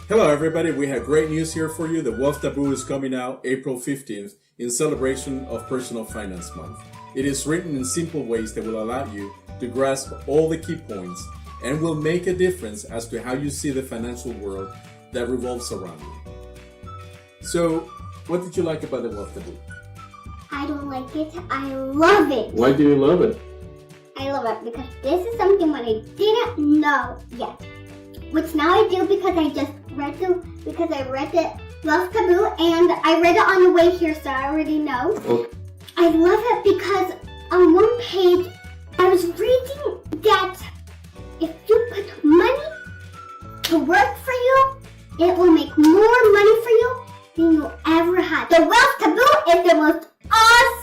Hello everybody, we have great news here for you. The Wealth Taboo is coming out April 15th in celebration of Personal Finance Month. It is written in simple ways that will allow you to grasp all the key points and will make a difference as to how you see the financial world that revolves around you. So, what did you like about the Wealth Taboo? I don't like it. I love it. Why do you love it? I love it because this is something that I didn't know yet. Which now I do because I read the Wealth Taboo and I read it on the way here, so I already know. Okay. I love it because on one page I was reading that if you put money to work for you, it will make more money for you than you ever had. The Wealth Taboo is the most awesome